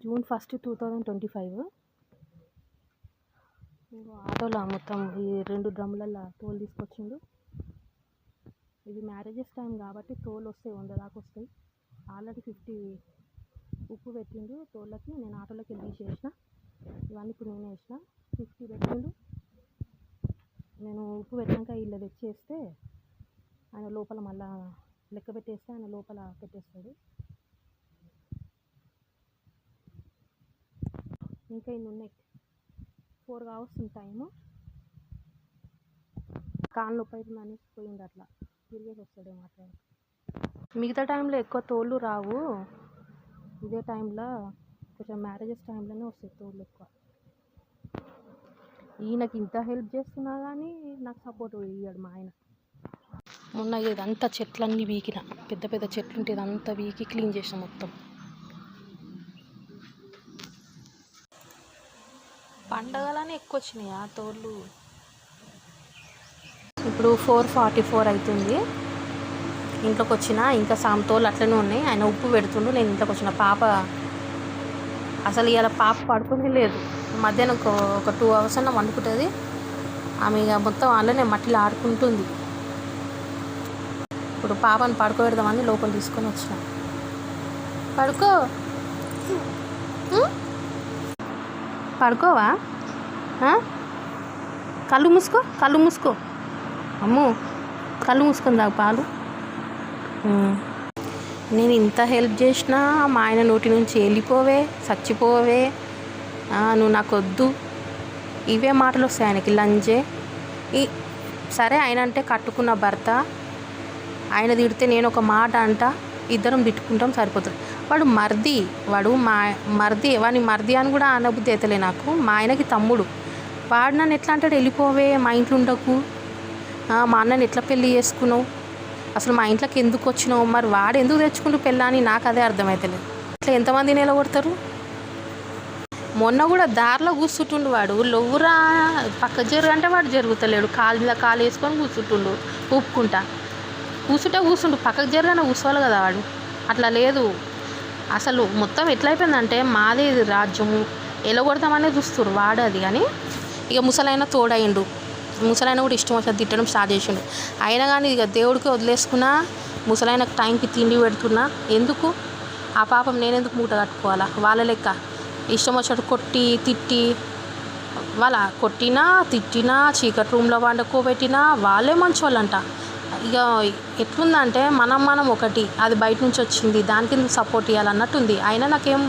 June 1, 2025 ఆటోలో మొత్తం ఈ 2 డ్రమ్ములలో తోలు తీసుకొచ్చిండు. ఇది మ్యారేజెస్ టైం కాబట్టి తోలు వస్తాయి, 100 దాకా వస్తాయి. ఆల్రెడీ 50 ఉప్పు పెట్టిండు తోళ్ళకి. నేను ఆటోలోకి వెళ్ళి తీసేసిన. ఇవన్నీ ఇప్పుడు నేనే వేసిన. 50 పెట్టిండు. నేను ఉప్పు పెట్టాక వీళ్ళు తెచ్చేస్తే ఆయన లోపల మళ్ళా లెక్క పెట్టేస్తే ఆయన లోపల పెట్టేస్తాడు. ఇంకా ఇన్ని ఉన్నాయి. 4 కావస్తుంది టైము. కాళ్ళు నొప్పి అవుతుందని పోయింది, అట్లా తిరిగేసి వస్తాడే మాట్లాడు. మిగతా టైంలో ఎక్కువ తోళ్ళు రావు, ఇదే టైంలో కొంచెం మ్యారేజెస్ టైంలోనే వస్తాయి తోళ్ళు ఎక్కువ. ఈయనకి ఇంత హెల్ప్ చేస్తున్నా కానీ నాకు సపోర్ట్ ఇయ్యాడు మా ఆయన. మొన్న ఇదంతా చెట్లన్నీ వీకిన, పెద్ద పెద్ద చెట్లు ఉంటే ఇదంతా వీకి క్లీన్ చేసిన మొత్తం. పండగలనే ఎక్కువ వచ్చినాయి ఆ తోళ్ళు. ఇప్పుడు 4:44 అవుతుంది. ఇంట్లోకి వచ్చిన, ఇంకా తోళ్ళు అట్లనే ఉన్నాయి. ఆయన ఉప్పు పెడుతుండు, నేను ఇంట్లోకి వచ్చిన. పాప అసలు ఇవాళ పాప పడుకునే లేదు. మధ్యాహ్నం ఒక 2 hours అన్న వండుకుంటుంది. ఆమె ఇక మొత్తం అలానే మట్టిలో ఆడుకుంటుంది. ఇప్పుడు పాపను పడుకోబెడదామని లోపల తీసుకొని వచ్చిన. పడుకో, పడుకోవా? కళ్ళు మూసుకో, కళ్ళు మూసుకో. అమ్మో, కళ్ళు మూసుకొని తాగు పాలు. నేను ఇంత హెల్ప్ చేసినా మా ఆయన నోటి నుంచి వెళ్ళిపోవే, చచ్చిపోవే, నువ్వు నాకు వద్దు, ఇవే మాటలు వస్తాయి ఆయనకి. లంజే సరే. ఆయన అంటే కట్టుకున్న భర్త, ఆయన తిడితే నేను ఒక మాట అంట, ఇద్దరం తిట్టుకుంటాం, సరిపోతుంది. వాడు మర్ది, వాడిని మర్ది అని కూడా అనబుద్ధి అవుతలే నాకు. మా ఆయనకి తమ్ముడు. వాడు నన్ను ఎట్లా అంటాడు, వెళ్ళిపోవే, మా ఇంట్లో ఉండకు, మా అన్నని ఎట్లా పెళ్ళి చేసుకున్నావు, అసలు మా ఇంట్లోకి ఎందుకు వచ్చినావు, మరి వాడు ఎందుకు తెచ్చుకుంటూ పెళ్ళాని నాకు అదే అర్థమవుతలేదు. ఇట్లా ఎంతమంది నిలబడతారు? మొన్న కూడా దారిలో కూర్చుంటుండు వాడు. లొవ్వురా పక్క జరుగంటే వాడు జరుగుతలేడు, కాలు మీద కాలు వేసుకొని కూర్చుంటుండు ఊపుకుంటా. కూర్చుండు, పక్కకు జరగానే కూర్చోవాలి కదా వాడు. అట్లా లేదు అసలు. మొత్తం ఎట్లయిపోయిందంటే మాదే ఇది రాజ్యము, ఎలగొడతామనే చూస్తురు వాడు. అది కానీ ఇక ముసలైన తోడయిండు. ముసలైన కూడా ఇష్టం వచ్చి తిట్టడం స్టార్ట్ చేసిండు. అయినా కానీ ఇక దేవుడికి వదిలేసుకున్నా, ముసలైనకు టైంకి తిండి పెడుతున్నా. ఎందుకు ఆ పాపం నేనెందుకు మూట కట్టుకోవాలా? వాళ్ళ లెక్క ఇష్టం వచ్చినట్టు కొట్టి తిట్టి, వాళ్ళ కొట్టినా తిట్టినా చీకటి రూమ్లో వండుకోబెట్టినా వాళ్ళే మంచి వాళ్ళంట. ఇక ఎట్లుందంటే మనం ఒకటి, అది బయట నుంచి వచ్చింది, దానికి సపోర్ట్ ఇవ్వాలన్నట్టుంది. అయినా నాకేం